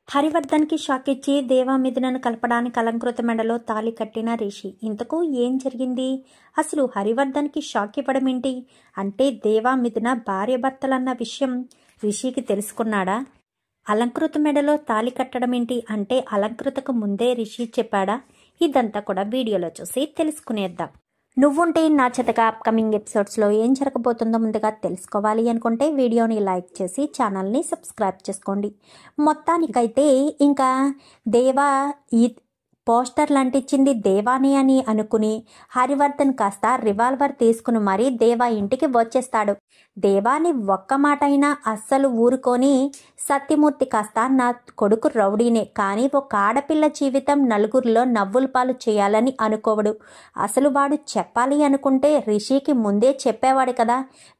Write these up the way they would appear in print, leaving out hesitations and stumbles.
హరివర్ధన్కి shock ఇచ్చి దేవా మిథునను కలపడానికి అలంకృత మెడలో తాళి కట్టిన రిషి. ఇంతకు ఏం జరిగింది? అసలు హరివర్ధన్కి షాక్ ఇవ్వడం ఏంటి? అంటే దేవా మిథున భార్యాభర్తలన్న విషయం రిషికి తెలుసుకున్నాడా? అలంకృత మెడలో తాళి కట్టడం ఏంటి? అంటే అలంకృతకు ముందే రిషి చెప్పాడా? ఇదంతా కూడా వీడియోలో చూసి తెలుసుకునేద్దాం. నువ్వుంటే నా చేతగా అప్కమింగ్ ఎపిసోడ్స్లో ఏం జరగబోతుందో ముందుగా తెలుసుకోవాలి అనుకుంటే వీడియోని లైక్ చేసి ఛానల్ని సబ్స్క్రైబ్ చేసుకోండి. మొత్తానికైతే ఇంకా దేవా ఈ పోస్టర్లు అంటించింది దేవాని అని అనుకుని హరివర్ధన్ కాస్త రివాల్వర్ తీసుకుని మరీ దేవా ఇంటికి వచ్చేస్తాడు. దేవాని ఒక్క మాట అయినా అస్సలు ఊరుకొని సత్యమూర్తి కాస్త నా కొడుకు రౌడీనే, కానీ ఒక ఆడపిల్ల జీవితం నలుగురిలో నవ్వుల పాలు చేయాలని అనుకోవడు. అసలు వాడు చెప్పాలి అనుకుంటే రిషికి ముందే చెప్పేవాడు కదా.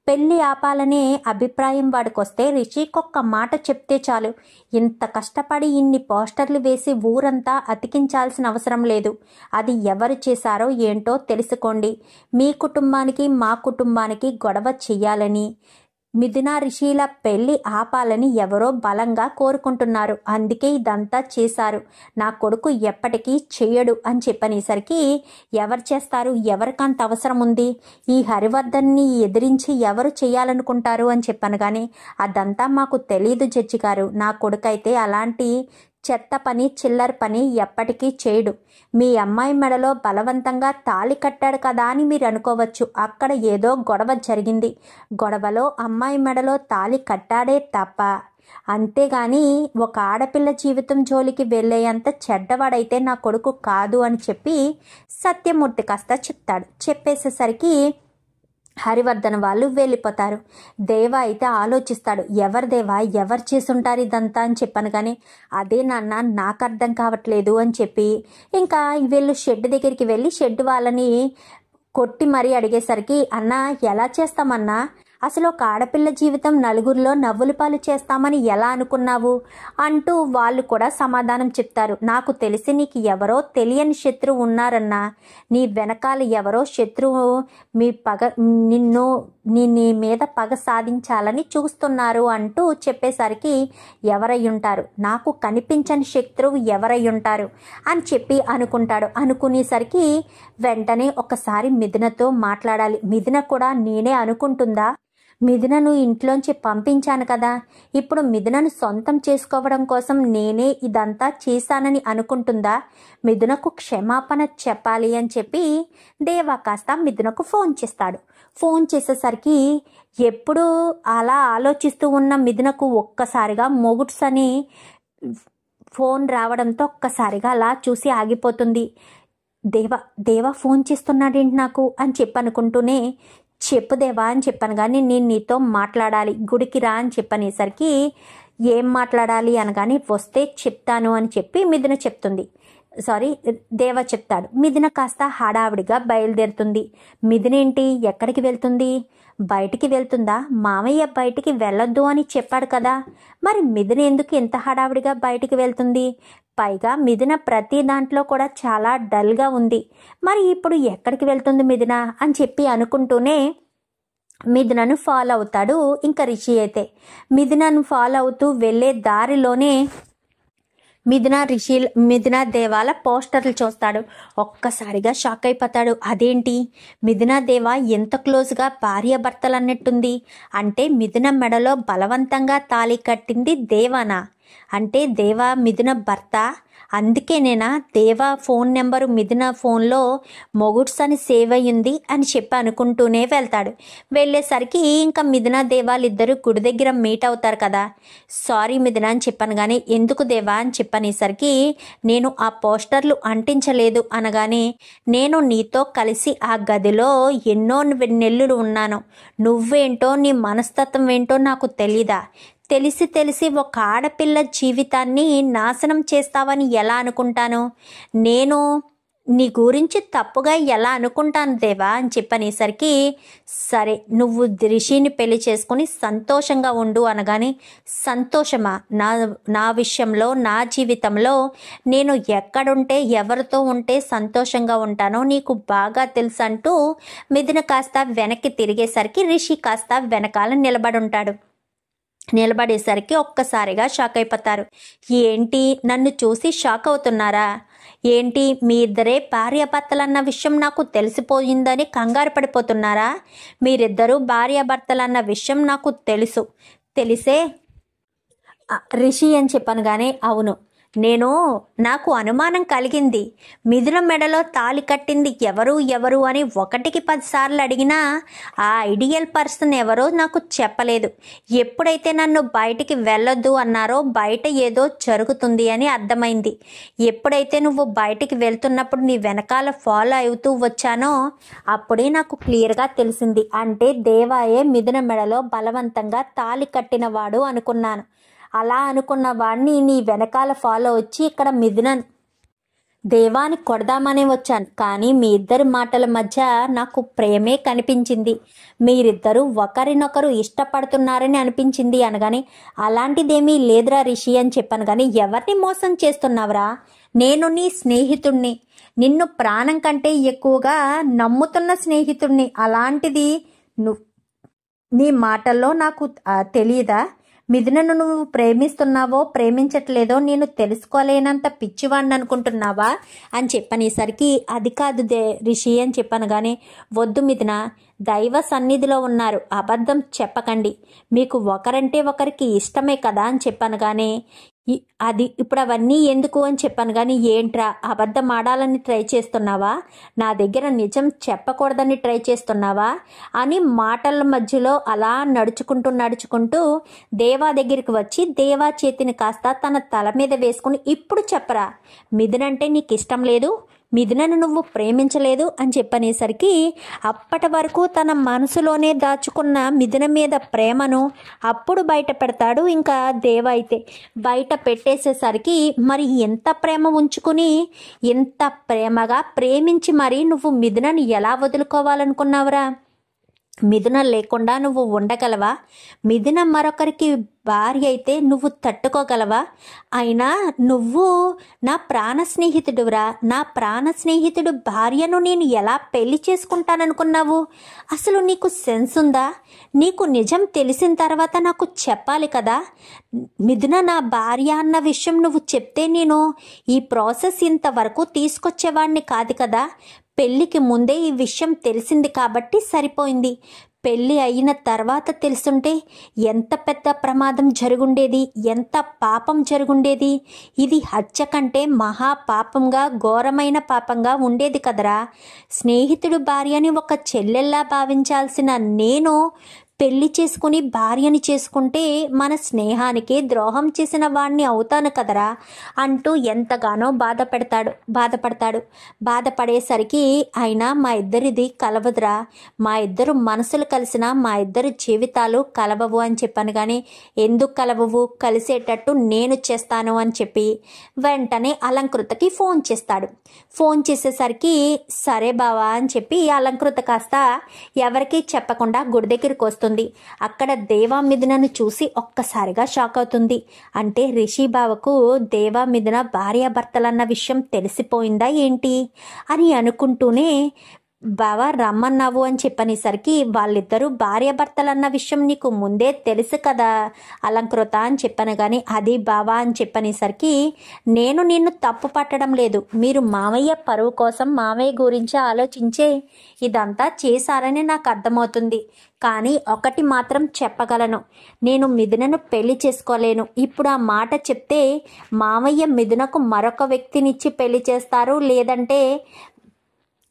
పెళ్లి ఆపాలనే అభిప్రాయం వాడికొస్తే రిషికొక్క మాట చెప్తే చాలు. ఇంత కష్టపడి ఇన్ని పోస్టర్లు వేసి ఊరంతా అతికించాల్సిన అవసరం లేదు. అది ఎవరు చేశారో ఏంటో తెలుసుకోండి. మీ కుటుంబానికి మా కుటుంబానికి గొడవ చెయ్యాలని, మిథున రిషిల పెళ్లి ఆపాలని ఎవరో బలంగా కోరుకుంటున్నారు. అందుకే ఇదంతా చేశారు. నా కొడుకు ఎప్పటికీ చెయ్యడు అని చెప్పనేసరికి ఎవరు చేస్తారు? ఎవరికంత అవసరం ఉంది? ఈ హరివర్ధన్ని ఎదిరించి ఎవరు చేయాలనుకుంటారు అని చెప్పాను. కానీ అదంతా మాకు తెలీదు జడ్జి గారు. నా కొడుకైతే అలాంటి చెత్త పని చిల్లర పని ఎప్పటికీ చేయడు. మీ అమ్మాయి మెడలో బలవంతంగా తాళి కట్టాడు కదా అని మీరు అనుకోవచ్చు. అక్కడ ఏదో గొడవ జరిగింది. గొడవలో అమ్మాయి మెడలో తాళి కట్టాడే తప్ప, అంతేగాని ఒక ఆడపిల్ల జీవితం జోలికి వెళ్ళేంత చెడ్డవాడైతే నా కొడుకు కాదు అని చెప్పి సత్యమూర్తి కాస్త చెప్తాడు. చెప్పేసేసరికి హరివర్ధన్ వాళ్ళు వెళ్ళిపోతారు. దేవా అయితే ఆలోచిస్తాడు, ఎవరు దేవా, ఎవరు చేసుంటారు ఇదంతా అని చెప్పాను. కానీ అదే నాన్న నాకు అర్థం కావట్లేదు అని చెప్పి ఇంకా వీళ్ళు షెడ్ దగ్గరికి వెళ్ళి షెడ్ వాళ్ళని కొట్టి మరీ అడిగేసరికి, అన్నా ఎలా చేస్తామన్నా, అసలు ఒక ఆడపిల్ల జీవితం నలుగురిలో నవ్వుల పాలు చేస్తామని ఎలా అనుకున్నావు అంటూ వాళ్ళు కూడా సమాధానం చెప్తారు. నాకు తెలిసి నీకు ఎవరో తెలియని శత్రువు ఉన్నారన్నా, నీ వెనకాల ఎవరో శత్రువు నీ మీద పగ సాధించాలని చూస్తున్నారు అంటూ చెప్పేసరికి ఎవరై ఉంటారు, నాకు కనిపించని శత్రువు ఎవరై ఉంటారు అని చెప్పి అనుకుంటాడు. అనుకునేసరికి వెంటనే ఒకసారి మిథునతో మాట్లాడాలి. మిథున కూడా నేనే అనుకుంటుందా, మిథునను ఇంట్లోంచి పంపించాను కదా, ఇప్పుడు మిథునను సొంతం చేసుకోవడం కోసం నేనే ఇదంతా చేశానని అనుకుంటుందా, మిథునకు క్షమాపణ చెప్పాలి అని చెప్పి దేవా కాస్త మిథునకు ఫోన్ చేస్తాడు. ఫోన్ చేసేసరికి ఎప్పుడు అలా ఆలోచిస్తూ ఉన్న మిథునకు ఒక్కసారిగా మొగుడ్స్ అని ఫోన్ రావడంతో ఒక్కసారిగా అలా చూసి ఆగిపోతుంది. దేవా ఫోన్ చేస్తున్నాడేంటి నాకు అని చెప్పనుకుంటూనే, చెప్పు దేవా అని చెప్పాను. కానీ నేను నీతో మాట్లాడాలి, గుడికి రా అని చెప్పనేసరికి ఏం మాట్లాడాలి అనగానే వస్తే చెప్తాను అని చెప్పి మిథున చెప్తుంది. దేవా చెప్తాడు. మిథున కాస్త హడావిడిగా బయలుదేరుతుంది. మిథున ఏంటి ఎక్కడికి వెళ్తుంది? బయటికి వెళ్తుందా? మామయ్య బయటికి వెళ్ళొద్దు అని చెప్పాడు కదా, మరి మిథున ఎందుకు ఎంత హడావిడిగా బయటికి వెళ్తుంది? పైగా మిథున ప్రతి దాంట్లో కూడా చాలా డల్గా ఉంది. మరి ఇప్పుడు ఎక్కడికి వెళ్తుంది మిథున అని చెప్పి అనుకుంటూనే మిథునను ఫాలో అవుతాడు. ఇంకా రిషి అయితే మిథునను ఫాలో అవుతూ వెళ్ళే దారిలోనే మిథున దేవాల పోస్టర్లు చూస్తాడు. ఒక్కసారిగా షాక్ అయిపోతాడు. అదేంటి, మిథున దేవా ఎంత క్లోజ్గా భార్యాభర్తలు అన్నట్టుంది. అంటే మిథున మెడలో బలవంతంగా తాళి కట్టింది దేవానా? అంటే దేవా మిథున భర్త? అందుకేనేనా దేవా ఫోన్ నెంబరు మిథున ఫోన్లో మొగుడ్స్ అని సేవ్ అయ్యింది అని చెప్పి అనుకుంటూనే వెళ్తాడు. వెళ్ళేసరికి ఇంకా మిథున దేవాలిద్దరూ గుడి దగ్గర మీట్ అవుతారు కదా. సారీ మిథున అని చెప్పాను. కానీ ఎందుకు దేవా అని చెప్పనేసరికి, నేను ఆ పోస్టర్లు అంటించలేదు అనగానే, నేను నీతో కలిసి ఆ గదిలో ఎన్నో నెలలు ఉన్నాను. నువ్వేంటో నీ మనస్తత్వం ఏంటో నాకు తెలీదా? తెలిసి ఒక ఆడపిల్ల జీవితాన్ని నాశనం చేస్తావని ఎలా అనుకుంటాను? నేను నీ గురించి తప్పుగా ఎలా అనుకుంటాను దేవా అని చెప్పనేసరికి, సరే నువ్వు రిషిని పెళ్లి చేసుకుని సంతోషంగా ఉండు అనగానే, సంతోషమా? నా విషయంలో నా జీవితంలో నేను ఎక్కడుంటే ఎవరితో ఉంటే సంతోషంగా ఉంటానో నీకు బాగా తెలుసు అంటూ మిథున కాస్త వెనక్కి తిరిగేసరికి రిషి కాస్త వెనకాల నిలబడి ఉంటాడు. నిలబడేసరికి ఒక్కసారిగా షాక్ అయిపోతారు. ఏంటి, నన్ను చూసి షాక్ అవుతున్నారా? ఏంటి, మీ ఇద్దరే భార్యాభర్తలన్న విషయం నాకు తెలిసిపోయిందని కంగారు పడిపోతున్నారా? మీరిద్దరూ భార్యాభర్తలన్న విషయం నాకు తెలిసే రిషి అని చెప్పాను. కానీ అవును, నాకు అనుమానం కలిగింది. మిథున మెడలో తాళి కట్టింది ఎవరు అని 1కి 10 సార్లు అడిగినా ఆ ఐడియల్ పర్సన్ ఎవరో నాకు చెప్పలేదు. ఎప్పుడైతే నన్ను బయటికి వెళ్ళొద్దు అన్నారో బయట ఏదో జరుగుతుంది అని అర్థమైంది. ఎప్పుడైతే నువ్వు బయటికి వెళ్తున్నప్పుడు నీ వెనకాల ఫాలో అవుతూ వచ్చానో అప్పుడే నాకు క్లియర్గా తెలిసింది. అంటే దేవాయే మిథున మెడలో బలవంతంగా తాళి కట్టినవాడు అనుకున్నాను. అలా అనుకున్న వాడిని నీ వెనకాల ఫాలో వచ్చి ఇక్కడ దేవాని కొడదామనే వచ్చాను. కానీ మీ ఇద్దరి మాటల మధ్య నాకు ప్రేమే కనిపించింది. మీరిద్దరూ ఒకరినొకరు ఇష్టపడుతున్నారని అనిపించింది అనగానే అలాంటిదేమీ లేదురా రిషి అని చెప్పాను. కానీ ఎవరిని మోసం చేస్తున్నావురా? నేను నీ స్నేహితుణ్ణి, నిన్ను ప్రాణం కంటే ఎక్కువగా నమ్ముతున్న స్నేహితుణ్ణి. అలాంటిది నీ మాటల్లో నాకు తెలియదా? మిథునను నువ్వు ప్రేమిస్తున్నావో ప్రేమించట్లేదో నేను తెలుసుకోలేనంత పిచ్చివాడిని అనుకుంటున్నావా అని చెప్పనేసరికి అది కాదు రిషి అని చెప్పాను. కానీ వద్దు మిథున, దైవ సన్నిధిలో ఉన్నారు, అబద్ధం చెప్పకండి. మీకు ఒకరంటే ఒకరికి ఇష్టమే కదా అని చెప్పాను. కానీ ఇప్పుడు అవన్నీ ఎందుకు అని చెప్పాను. కానీ ఏంట్రా, అబద్ధం ఆడాలని ట్రై చేస్తున్నావా? నా దగ్గర నిజం చెప్పకూడదని ట్రై చేస్తున్నావా అని మాటల మధ్యలో అలా నడుచుకుంటూ దేవా దగ్గరికి వచ్చి దేవా చేతిని కాస్త తన తల మీద వేసుకుని ఇప్పుడు చెప్పరా, మిథునంటే నీకు ఇష్టం లేదు, మిథునను నువ్వు ప్రేమించలేదు అని చెప్పనేసరికి అప్పటి వరకు తన మనసులోనే దాచుకున్న మిథున మీద ప్రేమను అప్పుడు బయట పెడతాడు. ఇంకా దేవ అయితే బయట పెట్టేసేసరికి మరి ఎంత ప్రేమ ఉంచుకుని ఎంత ప్రేమగా ప్రేమించి మరి నువ్వు మిథునను ఎలా వదులుకోవాలనుకున్నావురా? మిథున లేకుండా నువ్వు ఉండగలవా? మిథున మరొకరికి భార్య అయితే నువ్వు తట్టుకోగలవా? అయినా నువ్వు నా ప్రాణ స్నేహితుడురా, నా ప్రాణ స్నేహితుడు భార్యను నేను ఎలా పెళ్లి చేసుకుంటాననుకున్నావు? అసలు నీకు సెన్స్ ఉందా? నీకు నిజం తెలిసిన తర్వాత నాకు చెప్పాలి కదా. మిథున నా భార్య అన్న విషయం నువ్వు చెప్తే నేను ఈ ప్రాసెస్ ఇంతవరకు తీసుకొచ్చేవాడిని కాదు కదా. పెళ్ళికి ముందే ఈ విషయం తెలిసింది కాబట్టి సరిపోయింది. పెళ్ళి అయిన తర్వాత తెలుసుంటే ఎంత పెద్ద ప్రమాదం జరుగుండేది, ఎంత పాపం జరుగుండేది. ఇది హత్య కంటే మహాపాపంగా ఘోరమైన పాపంగా ఉండేది కదరా. స్నేహితుడు భార్యని ఒక చెల్లెల్లా భావించాల్సిన నేను పెళ్లి చేసుకుని భార్యని చేసుకుంటే మన స్నేహానికి ద్రోహం చేసిన వాణ్ణి అవుతాను కదరా అంటూ ఎంతగానో బాధపడేసరికి అయినా మా ఇద్దరిది కలవదురా, మా ఇద్దరు మనసులు కలిసినా మా ఇద్దరు జీవితాలు కలవవు అని చెప్పాను. కానీ ఎందుకు కలవవు, కలిసేటట్టు నేను చేస్తాను అని చెప్పి వెంటనే అలంకృతకి ఫోన్ చేస్తాడు. ఫోన్ చేసేసరికి సరే బావా అని చెప్పి అలంకృత కాస్త ఎవరికీ చెప్పకుండా గుడి దగ్గరికి వస్తుంది. అక్కడ దేవా మిథునను చూసి ఒక్కసారిగా షాక్ అవుతుంది. అంటే రిషి బావకు దేవా మిథున భార్యాభర్తలన్న విషయం తెలిసిపోయిందా ఏంటి అని అనుకుంటూనే బావా రమ్మన్నావు అని చెప్పనేసరికి వాళ్ళిద్దరూ భార్యాభర్తలన్న విషయం నీకు ముందే తెలుసు కదా అలంకృత అని చెప్పాను. కానీ అది బావా అని చెప్పనేసరికి నేను నిన్ను తప్పు పట్టడం లేదు. మీరు మామయ్య పరువు కోసం మామయ్య గురించి ఆలోచించే ఇదంతా చేశారని నాకు అర్థమవుతుంది. కానీ ఒకటి మాత్రం చెప్పగలను, నేను మిథునను పెళ్లి చేసుకోలేను. ఇప్పుడు ఆ మాట చెప్తే మామయ్య మిథునకు మరొక వ్యక్తినిచ్చి పెళ్లి చేస్తారు, లేదంటే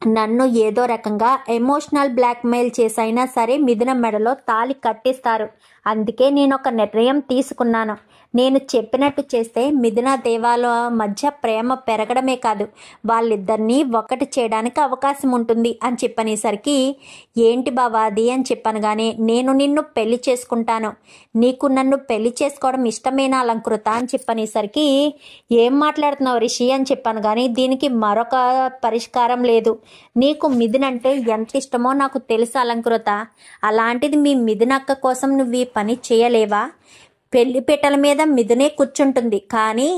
నన్ను ఏదో రకంగా ఎమోషనల్ బ్లాక్మెయిల్ చేసైనా సరే మిథున మెడలో తాళి కట్టిస్తారు. అందుకే నేను ఒక నిర్ణయం తీసుకున్నాను. నేను చెప్పినట్టు చేస్తే మిథున దేవాల మధ్య ప్రేమ పెరగడమే కాదు, వాళ్ళిద్దరినీ ఒకటి చేయడానికి అవకాశం ఉంటుంది అని చెప్పనేసరికి ఏంటి బావా అది అని చెప్పాను. కానీ నేను నిన్ను పెళ్లి చేసుకుంటాను, నీకు నన్ను పెళ్లి చేసుకోవడం ఇష్టమేనా అలంకృత అని చెప్పనేసరికి ఏం మాట్లాడుతున్నావు రిషి అని చెప్పాను. కానీ దీనికి మరొక పరిష్కారం లేదు. నీకు మిథున అంటే ఎంత ఇష్టమో నాకు తెలుసు అలంకృత. అలాంటిది మీ మిథున అక్క కోసం నువ్వు ఈ పని చేయలేవా? పెళ్లిపీటల మీద మిథునే కూర్చుంటుంది, కానీ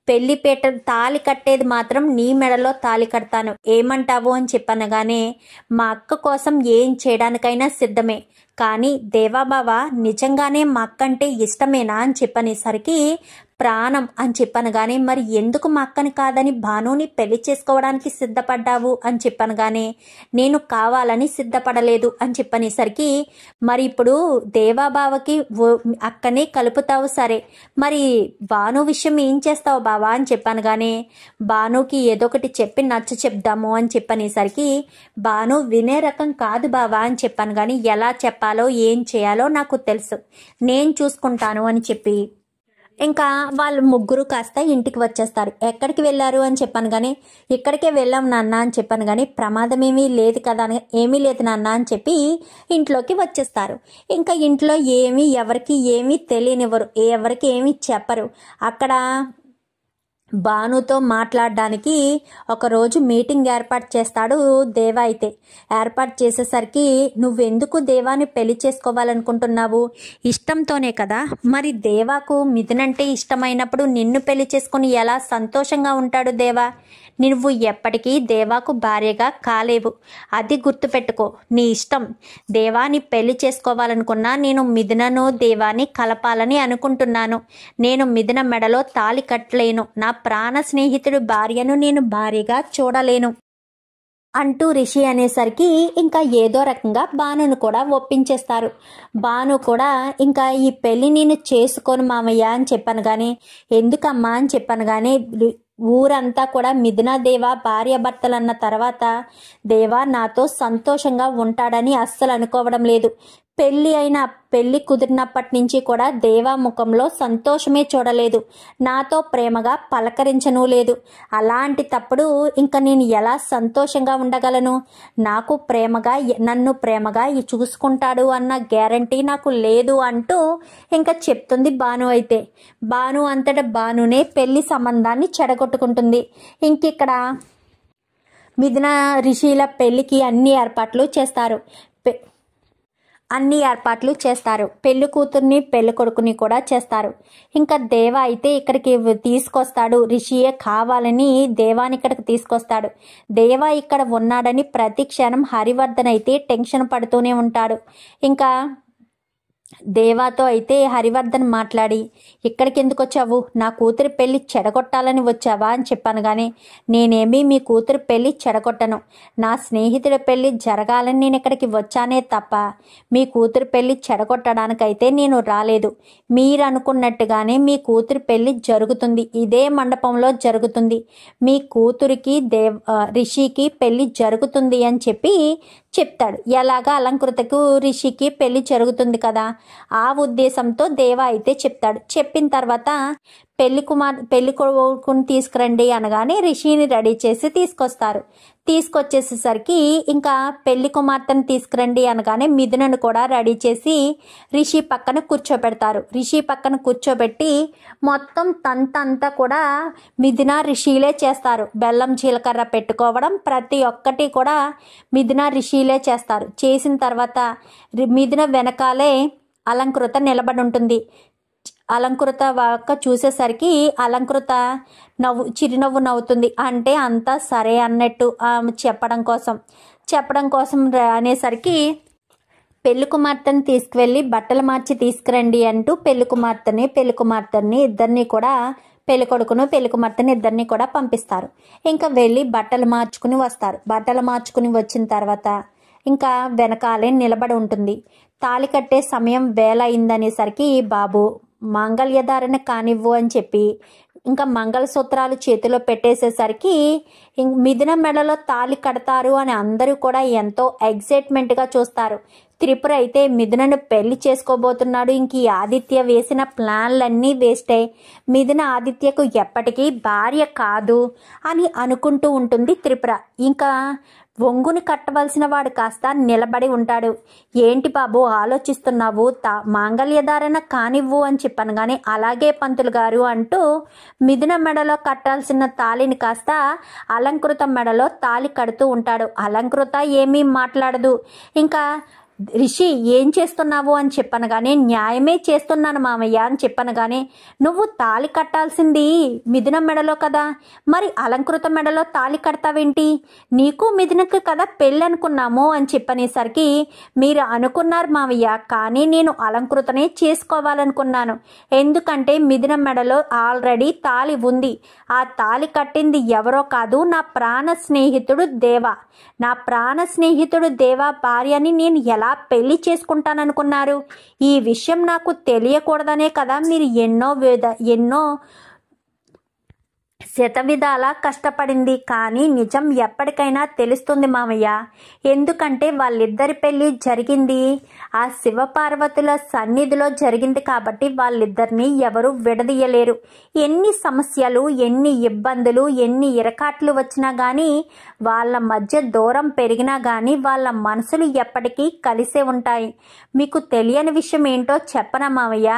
పెళ్లిపీట తాళి కట్టేది మాత్రం నీ మెడలో తాళి కడతాను, ఏమంటావు అని చెప్పనగానే మా అక్క కోసం ఏం చేయడానికైనా సిద్ధమే. కానీ దేవాబావ నిజంగానే మా అక్క అంటే ఇష్టమేనా అని చెప్పనేసరికి ప్రాణం అని చెప్పనగానే మరి ఎందుకు మా అక్కని కాదని భానుని పెళ్లి చేసుకోవడానికి సిద్ధపడ్డావు అని చెప్పనగానే నేను కావాలని సిద్ధపడలేదు అని చెప్పనేసరికి మరి ఇప్పుడు దేవాబావకి అక్కనే కలుపుతావు సరే, మరి భాను విషయం ఏం చేస్తావు బావా అని చెప్పనగానే భానుకి ఏదో ఒకటి చెప్పి నచ్చ చెప్దాము అని చెప్పనేసరికి భాను వినే రకం కాదు బావా అని చెప్పాను, కానీ ఎలా చెప్పాలో ఏం చేయాలో నాకు తెలుసు, నేను చూసుకుంటాను అని చెప్పి ఇంకా వాళ్ళు ముగ్గురు కాస్త ఇంటికి వచ్చేస్తారు. ఎక్కడికి వెళ్ళారు అని చెప్పాను, కానీ ఇక్కడికే వెళ్ళాం నాన్న అని చెప్పాను, కానీ ప్రమాదం ఏమీ లేదు కదా అని ఏమీ లేదు నాన్న అని చెప్పి ఇంట్లోకి వచ్చేస్తారు. ఇంకా ఇంట్లో ఎవరికి ఏమీ తెలియనివ్వరు, ఎవరికి ఏమీ చెప్పరు. అక్కడ భానుతో మాట్లాడడానికి ఒకరోజు మీటింగ్ ఏర్పాటు చేస్తాడు దేవా. అయితే ఏర్పాటు చేసేసరికి నువ్వెందుకు దేవాని పెళ్లి చేసుకోవాలనుకుంటున్నావు? ఇష్టంతోనే కదా. మరి దేవాకు మిథునంటే ఇష్టమైనప్పుడు నిన్ను పెళ్లి చేసుకుని ఎలా సంతోషంగా ఉంటాడు దేవా? నువ్వు ఎప్పటికీ దేవాకు భార్యగా కాలేవు, అది గుర్తుపెట్టుకో. నీ ఇష్టం. దేవాని పెళ్లి చేసుకోవాలనుకున్నా నేను మిథునను దేవాని కలపాలని అనుకుంటున్నాను. నేను మిథున మెడలో తాళి కట్టలేను, నా ప్రాణ స్నేహితుడు భార్యను నేను భార్యగా చూడలేను అంటూ రిషి అనేసరికి ఇంకా ఏదో రకంగా భానును కూడా ఒప్పించేస్తారు. భాను కూడా ఇంకా ఈ పెళ్లి నేను చేసుకోను మామయ్య అని చెప్పాను, కానీ ఎందుకమ్మా అని చెప్పాను, కానీ ఊరంతా కూడా మిథున దేవా భార్య భర్తలన్న తర్వాత దేవా నాతో సంతోషంగా ఉంటాడని అస్సలు అనుకోవడం లేదు. పెళ్లి కుదిరినప్పటి నుంచి కూడా దేవా ముఖంలో సంతోషమే చూడలేదు, నాతో ప్రేమగా పలకరించను లేదు. అలాంటి తప్పుడు ఇంకా నేను ఎలా సంతోషంగా ఉండగలను? నన్ను ప్రేమగా చూసుకుంటాడు అన్న గ్యారంటీ నాకు లేదు అంటూ ఇంకా చెప్తుంది భాను. అయితే భాను అంతటా భానునే పెళ్లి సంబంధాన్ని చెడగొట్టుకుంటుంది. ఇంకిక్కడ మిథున రిషిల పెళ్లికి అన్ని ఏర్పాట్లు చేస్తారు. పెళ్లి కూతుర్ని పెళ్లి కొడుకుని కూడా చేస్తారు. ఇంకా దేవ అయితే ఇక్కడికి తీసుకొస్తాడు. రిషియే కావాలని దేవాని ఇక్కడికి తీసుకొస్తాడు. దేవ ఇక్కడ ఉన్నాడని ప్రతి క్షణం హరివర్ధన్ అయితే టెన్షన్ పడుతూనే ఉంటాడు. ఇంకా దేవాతో అయితే హరివర్ధన్ మాట్లాడి ఇక్కడికి ఎందుకు వచ్చావు? నా కూతురి పెళ్లి చెడగొట్టాలని వచ్చావా అని చెప్పాను, కానీ నేనేమీ మీ కూతురి పెళ్లి చెడగొట్టను. నా స్నేహితుడి పెళ్లి జరగాలని నేను ఇక్కడికి వచ్చానే తప్ప మీ కూతురి పెళ్లి చెడగొట్టడానికైతే నేను రాలేదు. మీరు అనుకున్నట్టుగానే మీ కూతురి పెళ్లి జరుగుతుంది, ఇదే మండపంలో జరుగుతుంది. మీ కూతురికి రిషికి పెళ్లి జరుగుతుంది అని చెప్పి చెప్తాడు. ఎలాగా అలంకృతకు రిషికి పెళ్లి జరుగుతుంది కదా, ఆ ఉద్దేశంతో దేవ అయితే చెప్తాడు. చెప్పిన తర్వాత పెళ్లి కొడుకుని తీసుకురండి అనగానే రిషిని రెడీ చేసి తీసుకొచ్చేసేసరికి ఇంకా పెళ్లి కుమార్తెను తీసుకురండి అనగానే మిథునను కూడా రెడీ చేసి రిషి పక్కన కూర్చోబెడతారు. రిషి పక్కన కూర్చోబెట్టి మొత్తం తంతంతా కూడా మిథున రిషిలే చేస్తారు. బెల్లం జీలకర్ర పెట్టుకోవడం ప్రతి ఒక్కటి కూడా మిథున రిషిలే చేస్తారు. చేసిన తర్వాత మిథున వెనకాలే అలంకృత నిలబడి ఉంటుంది. అలంకృత వాక చూసేసరికి అలంకృత చిరునవ్వు నవ్వుతుంది. అంటే అంతా సరే అన్నట్టు చెప్పడం కోసం అనేసరికి పెళ్లి కుమార్తెని తీసుకువెళ్ళి బట్టలు మార్చి తీసుకురండి అంటూ పెళ్లి కుమార్తెని ఇద్దరిని కూడా పెళ్లి కొడుకును పెళ్లి కుమార్తెని ఇద్దరిని కూడా పంపిస్తారు. ఇంకా వెళ్ళి బట్టలు మార్చుకుని వస్తారు. బట్టలు మార్చుకుని వచ్చిన తర్వాత ఇంకా వెనకాలే నిలబడి ఉంటుంది. తాళి కట్టే సమయం వేళ అయిందనేసరికి బాబు మంగళ్యధారణ కానివ్వు అని చెప్పి ఇంకా మంగళసూత్రాలు చేతిలో పెట్టేసేసరికి మిథున మెడలో తాళి కడతారు అని అందరూ కూడా ఎంతో ఎగ్జైట్మెంట్గా చూస్తారు. త్రిపుర అయితే మిథునను పెళ్లి చేసుకోబోతున్నాడు, ఇంక ఈ ఆదిత్య వేసిన ప్లాన్లన్నీ వేస్టే, మిథున ఆదిత్యకు ఎప్పటికీ భార్య కాదు అని అనుకుంటూ ఉంటుంది త్రిపుర. ఇంకా ఒంగుని కట్టవలసిన వాడు కాస్త నిలబడి ఉంటాడు. ఏంటి బాబు ఆలోచిస్తున్నావు? మాంగళ్యధారణ కానివ్వు అని చెప్పాను, కానీ అలాగే పంతులు గారు అంటూ మిథున మెడలో కట్టాల్సిన తాళిని కాస్త అలంకృత మెడలో తాళి కడుతూ ఉంటాడు. అలంకృత ఏమీ మాట్లాడదు. ఇంకా రిషి ఏం చేస్తున్నావు అని చెప్పనగానే న్యాయమే చేస్తున్నాను మామయ్య అని చెప్పనగానే నువ్వు తాళి కట్టాల్సింది మిథున మెడలో కదా, మరి అలంకృత మెడలో తాళి కడతావేంటి? నీకు మిథునకు కదా పెళ్ళి అనుకున్నాము అని చెప్పనేసరికి మీరు అనుకున్నారు మామయ్య, కానీ నేను అలంకృతనే చేసుకోవాలనుకున్నాను. ఎందుకంటే మిథున మెడలో ఆల్రెడీ తాళి ఉంది. ఆ తాళి కట్టింది ఎవరో కాదు, నా ప్రాణ స్నేహితుడు దేవ. నా ప్రాణ స్నేహితుడు దేవ భార్యని నేను ఎలా పెళ్లి చేసుకుంటాననుకున్నారు? ఈ విషయం నాకు తెలియకూడదనే కదా మీరు ఎన్నో శతవిధాల కష్టపడింది. కానీ నిజం ఎప్పటికైనా తెలుస్తుంది మామయ్య. ఎందుకంటే వాళ్ళిద్దరి పెళ్లి జరిగింది ఆ శివపార్వతుల సన్నిధిలో జరిగింది కాబట్టి వాళ్ళిద్దరిని ఎవరు విడదీయలేరు. ఎన్ని సమస్యలు, ఎన్ని ఇబ్బందులు, ఎన్ని ఇరకాట్లు వచ్చినా కానీ, వాళ్ళ మధ్య దూరం పెరిగినా కానీ వాళ్ళ మనసులు ఎప్పటికీ కలిసే ఉంటాయి. మీకు తెలియని విషయం ఏంటో చెప్పనా మామయ్య?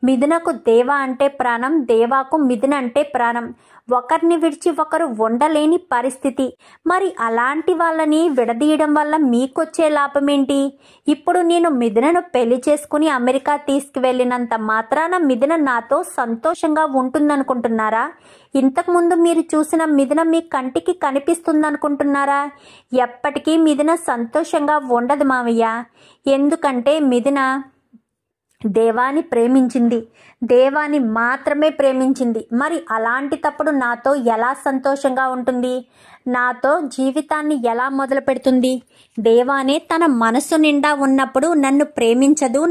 మిథునకు దేవ అంటే ప్రాణం, దేవాకు మిథున అంటే ప్రాణం. ఒకరిని విడిచి ఒకరు ఉండలేని పరిస్థితి. మరి అలాంటి వాళ్ళని విడదీయడం వల్ల మీకొచ్చే లాభం ఏంటి? ఇప్పుడు నేను మిథునను పెళ్లి చేసుకుని అమెరికా తీసుకువెళ్ళినంత మాత్రాన మిథున నాతో సంతోషంగా ఉంటుందనుకుంటున్నారా? ఇంతకుముందు మీరు చూసిన మిథున మీ కంటికి కనిపిస్తుందనుకుంటున్నారా? ఎప్పటికీ మిథున సంతోషంగా ఉండదు మామయ్య. ఎందుకంటే మిథున దేవాని ప్రేమించింది, దేవాని మాత్రమే ప్రేమించింది. మరి అలాంటి తప్పుడు నాతో ఎలా సంతోషంగా ఉంటుంది? నాతో జీవితాన్ని ఎలా మొదలు పెడుతుంది? దేవానే తన మనసు నిండా ఉన్నప్పుడు నన్ను ప్రేమించదు,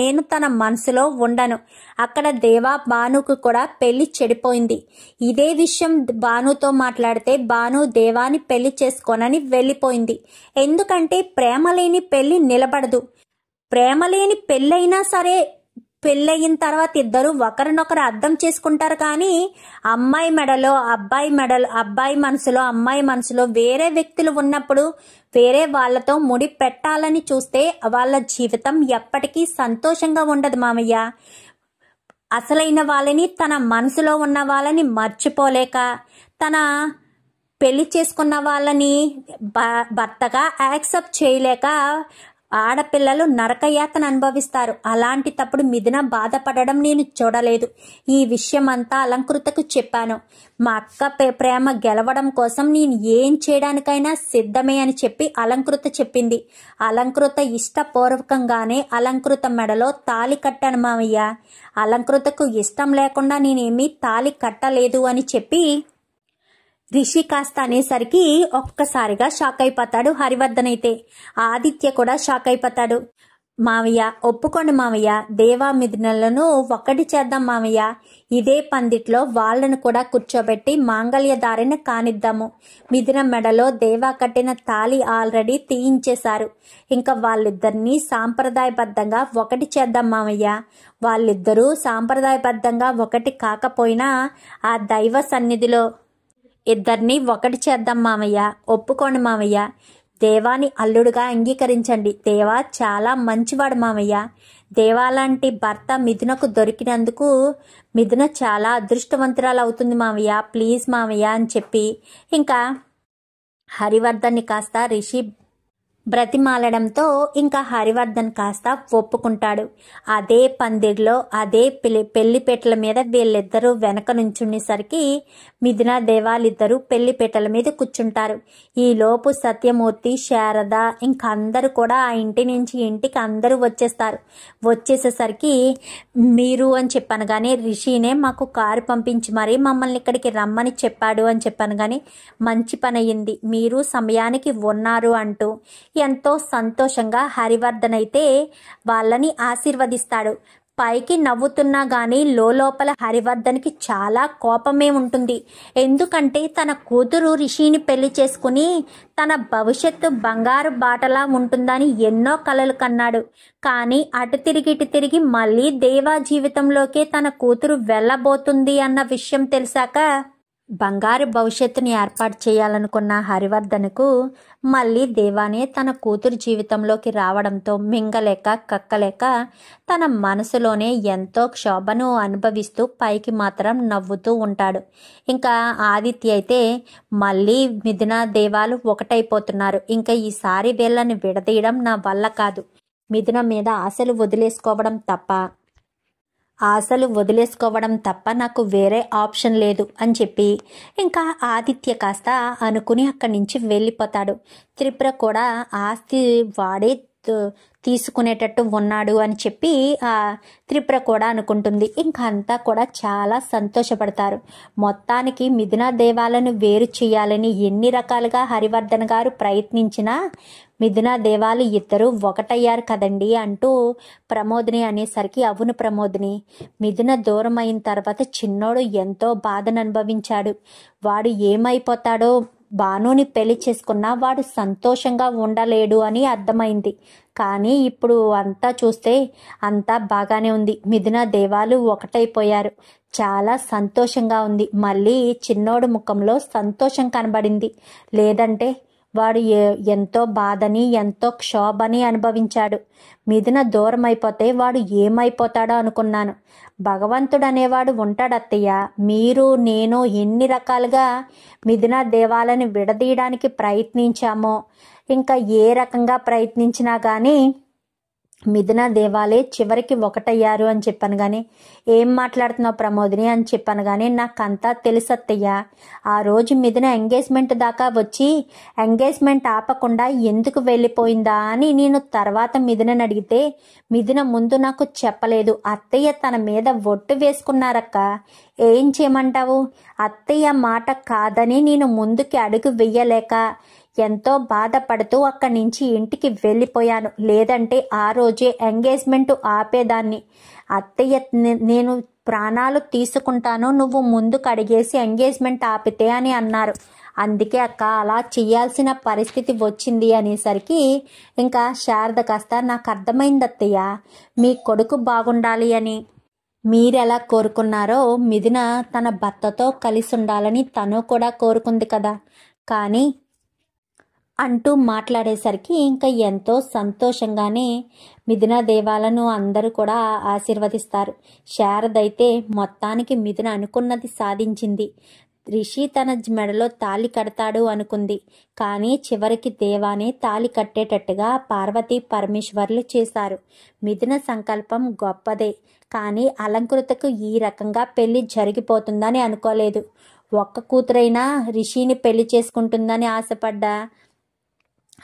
నేను తన మనసులో ఉండను. అక్కడ దేవా భానుకు కూడా పెళ్లి చెడిపోయింది. ఇదే విషయం భానుతో మాట్లాడితే భాను దేవాని పెళ్లి చేసుకోనని వెళ్ళిపోయింది. ఎందుకంటే ప్రేమ లేని పెళ్లి నిలబడదు. ప్రేమ లేని పెళ్ళైనా సరే పెళ్ళయిన తర్వాత ఇద్దరు ఒకరినొకరు అర్థం చేసుకుంటారు. కానీ అమ్మాయి మెడలో అబ్బాయి మనసులో అమ్మాయి మనసులో వేరే వ్యక్తులు ఉన్నప్పుడు వేరే వాళ్ళతో ముడి పెట్టాలని చూస్తే వాళ్ళ జీవితం ఎప్పటికీ సంతోషంగా ఉండదు మామయ్య. అసలైన వాళ్ళని, తన మనసులో ఉన్న వాళ్ళని మర్చిపోలేక, తన పెళ్లి చేసుకున్న వాళ్ళని భర్తగా యాక్సెప్ట్ చేయలేక ఆడపిల్లలు నరకయాతన అనుభవిస్తారు. అలాంటి తప్పుడు మిథున బాధపడడం నేను చూడలేదు. ఈ విషయం అంతా అలంకృతకు చెప్పాను. మా అక్క ప్రేమ గెలవడం కోసం నేను ఏం చేయడానికైనా సిద్ధమే అని చెప్పి అలంకృత చెప్పింది. అలంకృత ఇష్టపూర్వకంగానే అలంకృత మెడలో తాళి కట్టాను మామయ్య. అలంకృతకు ఇష్టం లేకుండా నేనేమీ తాళి కట్టలేదు అని చెప్పి రిషి కాస్త అనేసరికి ఒక్కసారిగా షాక్ అయిపోతాడు హరివర్ధన్. అయితే ఆదిత్య కూడా షాక్ అయిపోతాడు. మావయ్య ఒప్పుకోండి మావయ్య, దేవా మిథునలను ఒకటి చేద్దాం మావయ్య. ఇదే పందిట్లో వాళ్ళను కూడా కూర్చోబెట్టి మాంగళ్య ధారణ కానిద్దాము. మిథున మెడలో దేవా కట్టిన తాళి ఆల్రెడీ తీయించేశారు. ఇంకా వాళ్ళిద్దరినీ సాంప్రదాయబద్ధంగా ఒకటి చేద్దాం మావయ్య. వాళ్ళిద్దరూ సాంప్రదాయబద్ధంగా ఒకటి కాకపోయినా ఆ దైవ సన్నిధిలో ఇద్దరిని ఒకటి చేద్దాం మామయ్య. ఒప్పుకోండి మామయ్య. దేవాని అల్లుడుగా అంగీకరించండి. దేవా చాలా మంచివాడు మామయ్య. దేవా లాంటి భర్త మిథునకు దొరికినందుకు మిథున చాలా అదృష్టవంతురాలు అవుతుంది మామయ్య. ప్లీజ్ మామయ్య అని చెప్పి ఇంకా హరివర్ధన్ని కాస్త రిషి బ్రతిమాలడంతో ఇంకా హరివర్ధన్ కాస్త ఒప్పుకుంటాడు. అదే పందిర్లో అదే పెళ్లిపేటల మీద వీళ్ళిద్దరూ వెనక నుంచుండేసరికి మిథున దేవాలిద్దరూ పెళ్లిపేటల మీద కూర్చుంటారు. ఈలోపు సత్యమూర్తి, శారద ఇంకా అందరూ కూడా ఆ ఇంటి నుంచి ఇంటికి అందరూ వచ్చేస్తారు. వచ్చేసేసరికి మీరు అని చెప్పాను కానీ రిషినే మాకు కారు పంపించి మరీ మమ్మల్ని ఇక్కడికి రమ్మని చెప్పాడు అని చెప్పాను కానీ మంచి పని అయ్యింది, మీరు సమయానికి ఉన్నారు అంటూ ఎంతో సంతోషంగా హరివర్ధన్ అయితే వాళ్ళని ఆశీర్వదిస్తాడు. పైకి నవ్వుతున్నా గానీ లోపల హరివర్ధన్కి చాలా కోపమే ఉంటుంది. ఎందుకంటే తన కూతురు రిషిని పెళ్లి చేసుకుని తన భవిష్యత్తు బంగారు బాటలా ఉంటుందని ఎన్నో కలలు కన్నాడు. కానీ అటు తిరిగి ఇటు తిరిగి మళ్ళీ దేవా జీవితంలోకే తన కూతురు వెళ్ళబోతుంది అన్న విషయం తెలిసాక బంగారు భవిష్యత్తుని ఏర్పాటు చేయాలనుకున్న హరివర్ధన్కు మళ్ళీ దేవానే తన కూతురు జీవితంలోకి రావడంతో మింగలేక కక్కలేక తన మనసులోనే ఎంతో క్షోభను అనుభవిస్తూ పైకి మాత్రం నవ్వుతూ ఉంటాడు. ఇంకా ఆదిత్య అయితే మళ్ళీ మిథున దేవాలు ఒకటైపోతున్నారు. ఇంకా ఈసారి వీళ్ళని విడదీయడం నా వల్ల కాదు, మిథున మీద ఆశలు వదిలేసుకోవడం తప్ప నాకు వేరే ఆప్షన్ లేదు అని చెప్పి ఇంకా ఆదిత్య కాస్త అనుకుని అక్కడి నుంచి వెళ్ళిపోతాడు. త్రిపుర కూడా ఆస్తి వాడే తీసుకునేటట్టు ఉన్నాడు అని చెప్పి త్రిపుర కూడా అనుకుంటుంది. ఇంకా అంతా కూడా చాలా సంతోషపడతారు. మొత్తానికి మిథున దేవాలను వేరు చేయాలని ఎన్ని రకాలుగా హరివర్ధన్ గారు ప్రయత్నించినా మిథున దేవాలు ఇద్దరు ఒకటయ్యారు కదండి అంటూ ప్రమోదిని అనేసరికి, అవును ప్రమోదిని, మిథున దూరం అయిన తర్వాత చిన్నోడు ఎంతో బాధను అనుభవించాడు. వాడు ఏమైపోతాడో, భానుని పెళ్లి చేసుకున్నా వాడు సంతోషంగా ఉండలేడు అని అర్థమైంది. కానీ ఇప్పుడు అంతా చూస్తే అంతా బాగానే ఉంది. మిథున దేవాలు ఒకటైపోయారు. చాలా సంతోషంగా ఉంది. మళ్ళీ చిన్నోడు ముఖంలో సంతోషం కనబడింది. లేదంటే వాడు ఎంతో బాధని, ఎంతో క్షోభని అనుభవించాడు. మిథున దూరం అయిపోతే వాడు ఏమైపోతాడో అనుకున్నాను. భగవంతుడు అనేవాడు ఉంటాడత్తయ్య. మీరు నేను ఎన్ని రకాలుగా మిథున దేవాలను విడదీయడానికి ప్రయత్నించామో, ఇంకా ఏ రకంగా ప్రయత్నించినా కానీ మిథున దేవాలే చివరికి ఒకటయ్యారు అని చెప్పాను. కానీ ఏం మాట్లాడుతున్నావు ప్రమోదిని అని చెప్పాను. కానీ నాకంతా తెలుసత్తయ్య. ఆ రోజు మిథున ఎంగేజ్మెంట్ దాకా వచ్చి ఎంగేజ్మెంట్ ఆపకుండా ఎందుకు వెళ్ళిపోయిందా అని నేను తర్వాత మిథునని అడిగితే మిథున ముందు నాకు చెప్పలేదు. అత్తయ్య తన మీద ఒట్టు వేసుకున్నారక్క. ఏం చేయమంటావు? అత్తయ్య మాట కాదని నేను ముందుకి అడుగు వెయ్యలేక ఎంతో బాధపడుతూ అక్కడి నుంచి ఇంటికి వెళ్ళిపోయాను. లేదంటే ఆ రోజే ఎంగేజ్మెంట్ ఆపేదాన్ని. అత్తయ్య నేను ప్రాణాలు తీసుకుంటాను, నువ్వు ముందుకు అడిగేసి ఎంగేజ్మెంట్ ఆపితే అని అన్నారు. అందుకే అక్క అలా చేయాల్సిన పరిస్థితి వచ్చింది అనేసరికి ఇంకా శారద కాస్త, నాకు అర్థమైంది అత్తయ్య, మీ కొడుకు బాగుండాలి అని మీరెలా కోరుకున్నారో మిథున తన భర్తతో కలిసి ఉండాలని తను కూడా కోరుకుంది కదా. కానీ అంటూ మాట్లాడేసరికి ఇంకా ఎంతో సంతోషంగానే మిథున దేవాలను అందరూ కూడా ఆశీర్వదిస్తారు. శారద అయితే మొత్తానికి మిథున అనుకున్నది సాధించింది. రిషి తన మెడలో తాళి కడతాడు అనుకుంది. కానీ చివరికి దేవానే తాళి కట్టేటట్టుగా పార్వతీ పరమేశ్వర్లు చేశారు. మిథున సంకల్పం గొప్పదే, కానీ అలంకృతకు ఈ రకంగా పెళ్లి జరిగిపోతుందని అనుకోలేదు. ఒక్క కూతురైనా రిషిని పెళ్లి చేసుకుంటుందని ఆశపడ్డా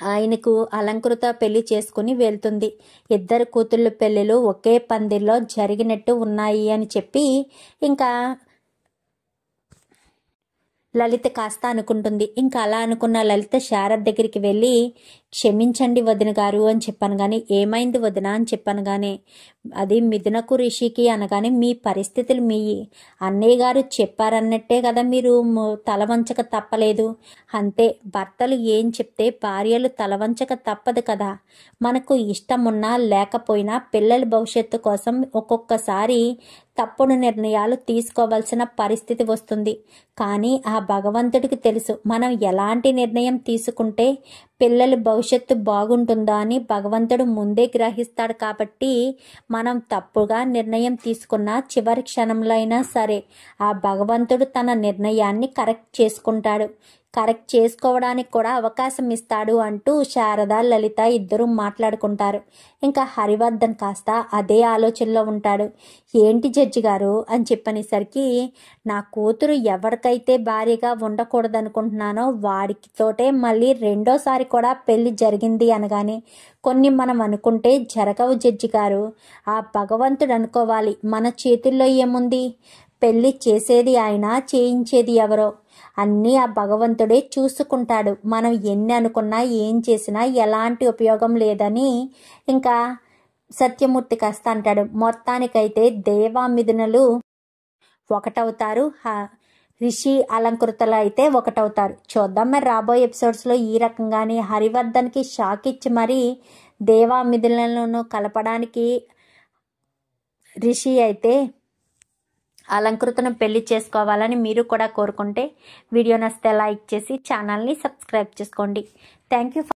ఆయనకు అలంకృత పెళ్లి చేసుకుని వెళ్తుంది. ఇద్దరు కూతుళ్ళ పెళ్లిలు ఒకే పందిర్లో జరిగినట్టు ఉన్నాయి అని చెప్పి ఇంకా లలిత కాస్త అనుకుంటుంది. ఇంకా అలా అనుకున్న లలిత శారద దగ్గరికి వెళ్ళి, క్షమించండి వదిన గారు అని చెప్పాను. కానీ ఏమైంది వదిన అని చెప్పాను. కానీ అది మిథునకు రిషికి అనగానే మీ పరిస్థితులు మీ అన్నయ్య గారు చెప్పారన్నట్టే కదా మీరు తలవంచక తప్పలేదు. అంతే, భర్తలు ఏం చెప్తే భార్యలు తలవంచక తప్పదు కదా. మనకు ఇష్టమున్నా లేకపోయినా పిల్లల భవిష్యత్తు కోసం ఒక్కొక్కసారి తప్పుడు నిర్ణయాలు తీసుకోవాల్సిన పరిస్థితి వస్తుంది. కానీ ఆ భగవంతుడికి తెలుసు మనం ఎలాంటి నిర్ణయం తీసుకుంటే పిల్లల భవిష్యత్తు బాగుంటుందా అని భగవంతుడు ముందే గ్రహిస్తాడు. కాబట్టి మనం తప్పుగా నిర్ణయం తీసుకున్న చివరి క్షణంలో అయినా సరే ఆ భగవంతుడు తన నిర్ణయాన్ని కరెక్ట్ చేసుకుంటాడు. కరెక్ట్ చేసుకోవడానికి కూడా అవకాశం ఇస్తాడు అంటూ శారద లలిత ఇద్దరు మాట్లాడుకుంటారు. ఇంకా హరివర్ధన్ కాస్త అదే ఆలోచనలో ఉంటాడు. ఏంటి జడ్జి గారు అని చెప్పనేసరికి, నా కూతురు ఎవరికైతే భార్యగా ఉండకూడదనుకుంటున్నానో వాడికితోటే మళ్ళీ రెండోసారి కూడా పెళ్లి జరిగింది అనగానే, కొన్ని మనం అనుకుంటే జరగవు జడ్జి గారు, ఆ భగవంతుడు అనుకోవాలి. మన చేతుల్లో ఏముంది? పెళ్లి చేసేది ఆయన, చేయించేది ఎవరో. అన్నీ ఆ భగవంతుడే చూసుకుంటాడు. మనం ఎన్ని అనుకున్నా ఏం చేసినా ఎలాంటి ఉపయోగం లేదని ఇంకా సత్యమూర్తి కాస్త అంటాడు. మొత్తానికైతే దేవామిథునలు ఒకటవుతారు. రిషి అలంకృతలు అయితే ఒకటవుతారు. చూద్దాం మరి రాబోయే ఎపిసోడ్స్లో ఈ రకంగానే హరివర్ధన్కి షాక్ ఇచ్చి మరి దేవామిథునలను కలపడానికి రిషి అయితే అలంకృతను పెళ్లి చేసుకోవాలని మీరు కూడా కోరుకుంటే వీడియో నచ్చితే లైక్ చేసి ఛానల్ని సబ్స్క్రైబ్ చేసుకోండి. Thank you.